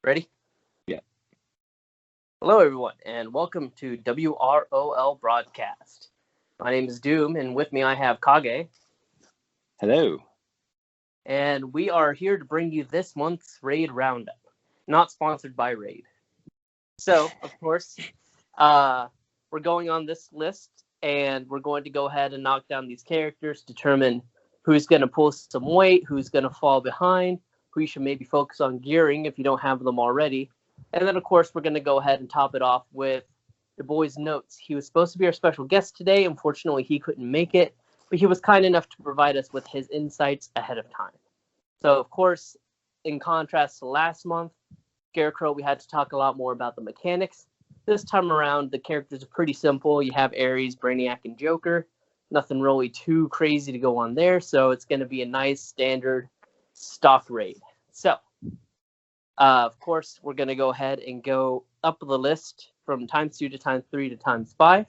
Ready? Yeah. Hello, everyone, and welcome to WROL Broadcast. My name is Doom, and with me I have Kage. Hello. And we are here to bring you this month's Raid Roundup, not sponsored by Raid. So, of course, we're going on this list, and we're going to go ahead and knock down these characters, determine who's going to pull some weight, who's going to fall behind, who you should maybe focus on gearing if you don't have them already. And then, of course, we're going to go ahead and top it off with the boy's notes. He was supposed to be our special guest today. Unfortunately, he couldn't make it, but he was kind enough to provide us with his insights ahead of time. So, of course, in contrast to last month, Scarecrow, we had to talk a lot more about the mechanics. This time around, the characters are pretty simple. You have Ares, Brainiac, and Joker. Nothing really too crazy to go on there, so it's going to be a nice, standard stock raid. So, of course, we're going to go ahead and go up the list from times 2 to times 3 to times 5.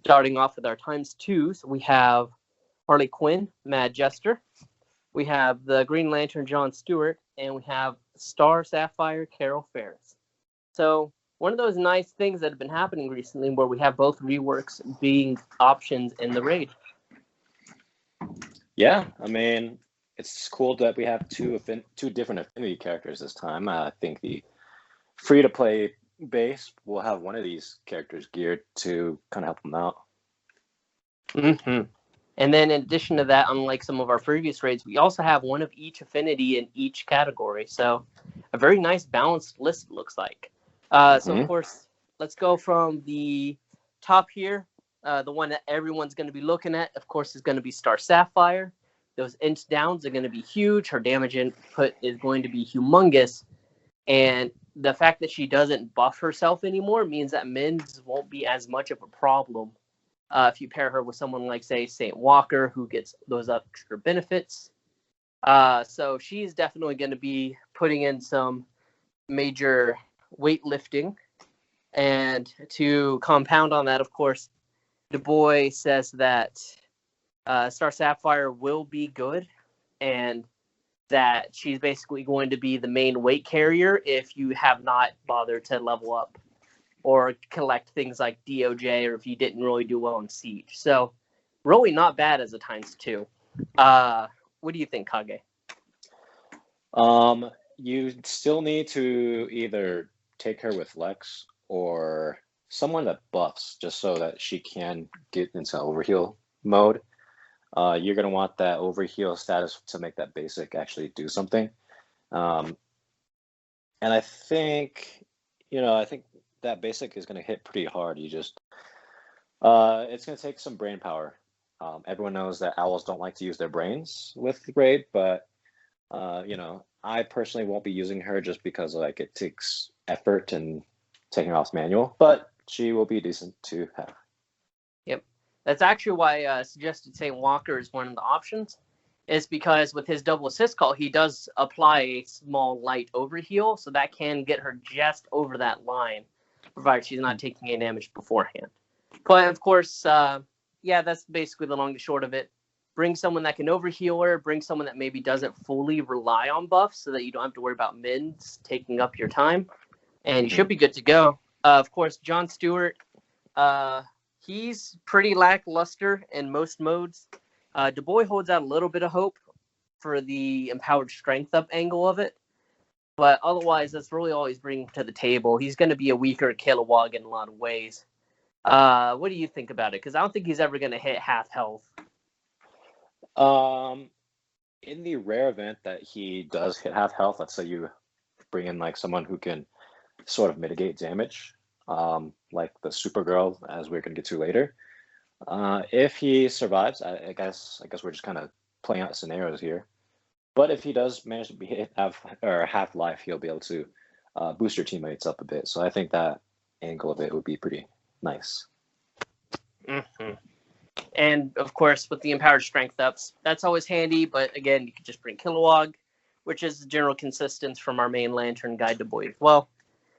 Starting off with our times 2s, we have Harley Quinn, Mad Jester. We have the Green Lantern, John Stewart, and we have Star Sapphire, Carol Ferris. So, one of those nice things that have been happening recently where we have both reworks being options in the raid. Yeah, I mean, it's cool that we have two different affinity characters this time. I think the free-to-play base will have one of these characters geared to kind of help them out. Mm-hmm. And then in addition to that, unlike some of our previous raids, we also have one of each affinity in each category. So a very nice balanced list, it looks like. So, of course, let's go from the top here. The one that everyone's going to be looking at, of course, is going to be Star Sapphire. Those int downs are going to be huge. Her damage input is going to be humongous. And the fact that she doesn't buff herself anymore means that mins won't be as much of a problem if you pair her with someone like, say, St. Walker, who gets those extra benefits. So she's definitely going to be putting in some major weightlifting. And to compound on that, of course, Du Bois says that Star Sapphire will be good and that she's basically going to be the main weight carrier if you have not bothered to level up or collect things like DOJ or if you didn't really do well in Siege. So really not bad as a times 2. What do you think, Kage? You still need to either take her with Lex or someone that buffs just so that she can get into overheal mode. You're going to want that overheal status to make that basic actually do something. And I think that basic is going to hit pretty hard. It's going to take some brain power. Everyone knows that owls don't like to use their brains with Raid, but I personally won't be using her just because it takes effort and taking off manual, but she will be decent to have. Yep. That's actually why I suggested St. Walker is one of the options, is because with his double assist call, he does apply a small light overheal, so that can get her just over that line, provided she's not taking any damage beforehand. But, of course, that's basically the long and short of it. Bring someone that can overheal her, bring someone that maybe doesn't fully rely on buffs so that you don't have to worry about mins taking up your time, and you should be good to go. Of course, John Stewart, he's pretty lackluster in most modes. Du Bois holds out a little bit of hope for the empowered strength up angle of it, but otherwise, that's really all he's bringing to the table. He's going to be a weaker Kilowog in a lot of ways. What do you think about it? Because I don't think he's ever going to hit half health. In the rare event that he does hit half health, let's say you bring in someone who can sort of mitigate damage, like the Supergirl, as we're going to get to later. If he survives, I guess we're just kind of playing out scenarios here. But if he does manage to be hit half life, he'll be able to boost your teammates up a bit. So I think that angle of it would be pretty nice. Mm-hmm. And, of course, with the empowered strength ups, that's always handy. But, again, you could just bring Kilowog, which is the general consistency from our main Lantern guide Du Bois as well.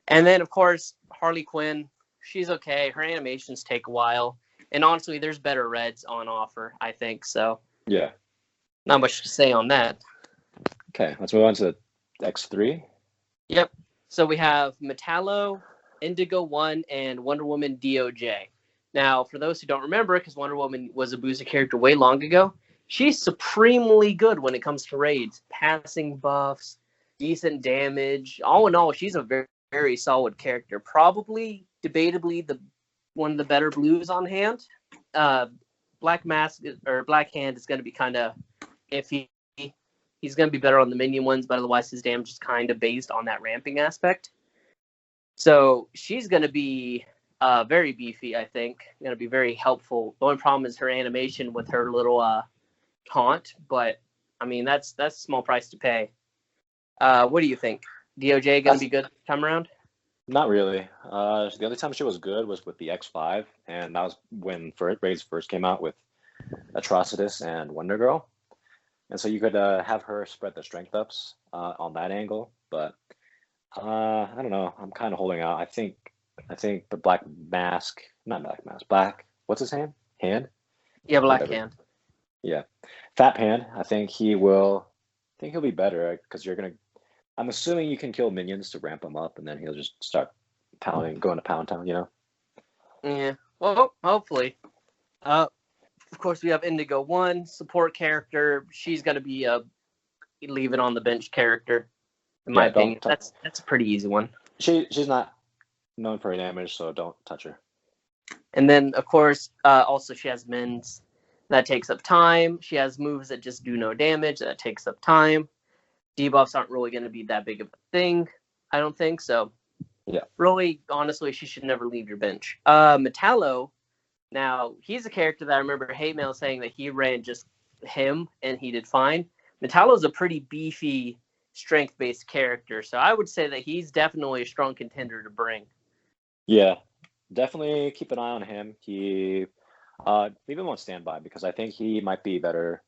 And then, of course, Harley Quinn. She's okay. Her animations take a while. And, honestly, there's better reds on offer, I think. So, yeah, not much to say on that. Okay, let's move on to X3. Yep. So we have Metallo, Indigo 1, and Wonder Woman DOJ. Now, for those who don't remember, because Wonder Woman was a boosted character way long ago, she's supremely good when it comes to raids. Passing buffs, decent damage. All in all, she's a very, very solid character. Probably, debatably, one of the better blues on hand. Black Mask or Black Hand is going to be kind of iffy. He's going to be better on the minion ones, but otherwise his damage is kind of based on that ramping aspect. So she's going to be very beefy, I think. Going to be very helpful. The only problem is her animation with her little taunt, but I mean that's a small price to pay. What do you think? DOJ going to be good this time around? Not really. The only time she was good was with the X5, and that was when Raids first came out with Atrocitus and Wonder Girl. And so you could have her spread the strength ups on that angle, but I don't know. I'm kind of holding out. I think the Black Mask, not Black Mask, Black. What's his name? Hand. Yeah, Black Whatever. Hand. Yeah, Fat Hand. I think he'll be better because you're gonna. I'm assuming you can kill minions to ramp him up, and then he'll just start pounding, going to Pound Town. You know. Yeah. Well, hopefully. Of course, we have Indigo 1, support character. She's going to be a leave it on the bench character, in my opinion. That's a pretty easy one. She's not known for her damage, so don't touch her. And then, of course, also she has mins. That takes up time. She has moves that just do no damage. That takes up time. Debuffs aren't really going to be that big of a thing, I don't think. So, yeah. Really, honestly, she should never leave your bench. Metallo. Now, he's a character that I remember Hate Mail saying that he ran just him and he did fine. Metallo's a pretty beefy, strength-based character, so I would say that he's definitely a strong contender to bring. Yeah, definitely keep an eye on him. He leave him on standby because I think he might be better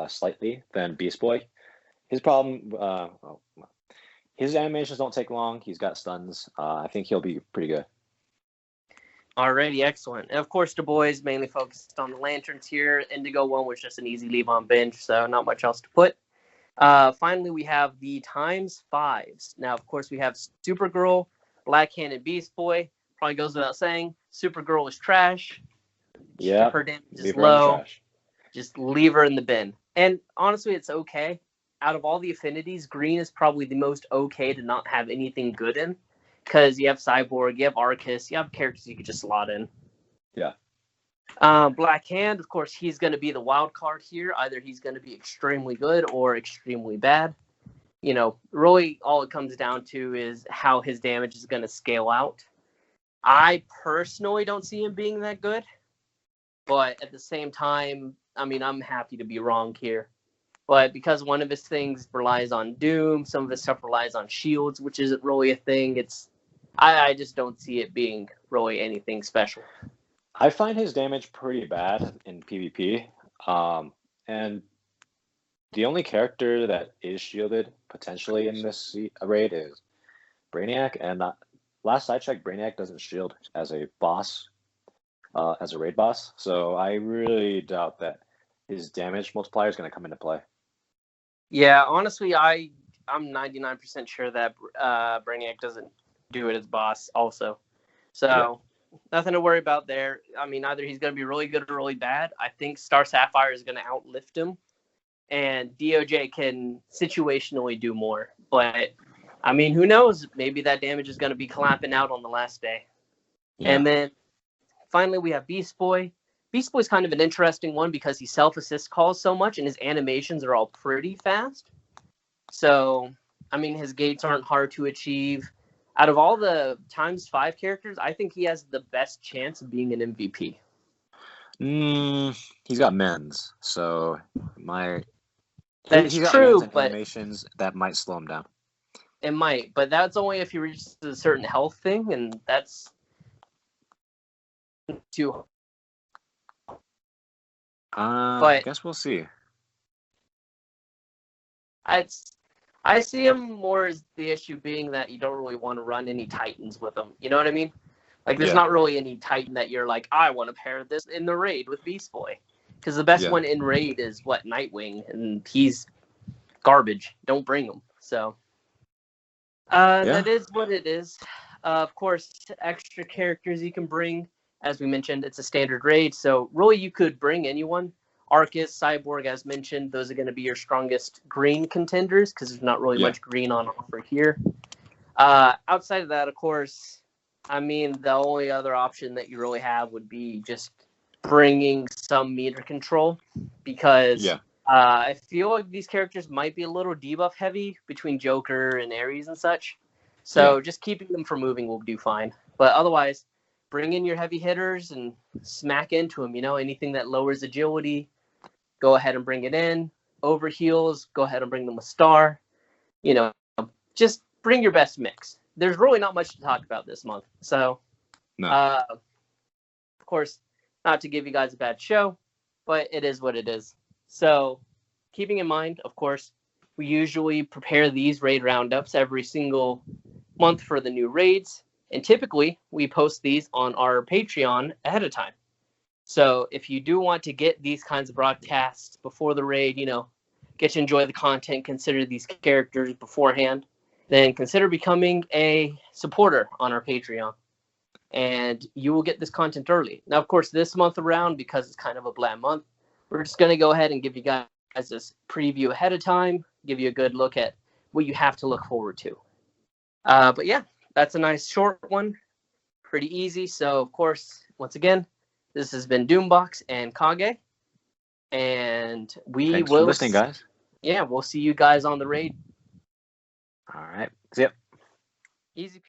slightly than Beast Boy. His problem, his animations don't take long. He's got stuns. I think he'll be pretty good. Alrighty, excellent. And of course, the boys mainly focused on the lanterns here. Indigo 1 was just an easy leave on bench, so not much else to put. Finally, we have the ×5s. Now, of course, we have Supergirl, Black Hand, and Beast Boy. Probably goes without saying. Supergirl is trash. Yeah, her damage is low. Just leave her in the bin. And honestly, it's okay. Out of all the affinities, green is probably the most okay to not have anything good in. Because you have Cyborg, you have Arcus, you have characters you could just slot in. Yeah. Black Hand, of course, he's going to be the wild card here. Either he's going to be extremely good or extremely bad. You know, really all it comes down to is how his damage is going to scale out. I personally don't see him being that good. But at the same time, I mean, I'm happy to be wrong here. But because one of his things relies on Doom, some of his stuff relies on shields, which isn't really a thing. I just don't see it being really anything special. I find his damage pretty bad in PvP. And the only character that is shielded potentially in this raid is Brainiac. And last I checked, Brainiac doesn't shield as a boss, as a raid boss. So I really doubt that his damage multiplier is going to come into play. Yeah, honestly, I'm 99% sure that Brainiac doesn't do it as boss also. So, Nothing to worry about there. I mean, either he's going to be really good or really bad. I think Star Sapphire is going to outlift him, and DOJ can situationally do more. But, I mean, who knows? Maybe that damage is going to be clapping out on the last day. Yeah. And then, finally, we have Beast Boy. Beast Boy's kind of an interesting one because he self-assist calls so much, and his animations are all pretty fast. So, I mean, his gates aren't hard to achieve. Out of all the ×5 characters, I think he has the best chance of being an MVP. He's got mens, so that's he's got true, but animations that might slow him down. It might, but that's only if he reaches a certain health thing, and that's too. I guess we'll see. I see him more as the issue being that you don't really want to run any Titans with him. You know what I mean? Like, there's not really any Titan that you're like, I want to pair this in the raid with Beast Boy. Because the best one in raid is, Nightwing, and he's garbage. Don't bring him. So, That is what it is. Of course, extra characters you can bring. As we mentioned, it's a standard raid, so really you could bring anyone. Arcus, Cyborg, as mentioned, those are going to be your strongest green contenders because there's not really much green on offer here. Outside of that, of course, I mean, the only other option that you really have would be just bringing some meter control because I feel like these characters might be a little debuff heavy between Joker and Ares and such. So just keeping them from moving will do fine. But otherwise, bring in your heavy hitters and smack into them. You know, anything that lowers agility, go ahead and bring it in. Overheals, go ahead and bring them a star. You know, just bring your best mix. There's really not much to talk about this month. So, of course, not to give you guys a bad show, but it is what it is. So, keeping in mind, of course, we usually prepare these raid roundups every single month for the new raids. And typically, we post these on our Patreon ahead of time. So, if you do want to get these kinds of broadcasts before the raid, you know, get to enjoy the content, consider these characters beforehand, then consider becoming a supporter on our Patreon. And you will get this content early. Now, of course, this month around, because it's kind of a bland month, we're just going to go ahead and give you guys this preview ahead of time, give you a good look at what you have to look forward to. But yeah, that's a nice short one. Pretty easy. So, of course, once again, this has been Doombox and Kage. And Thanks for listening, guys. Yeah, we'll see you guys on the raid. All right. See ya. Easy.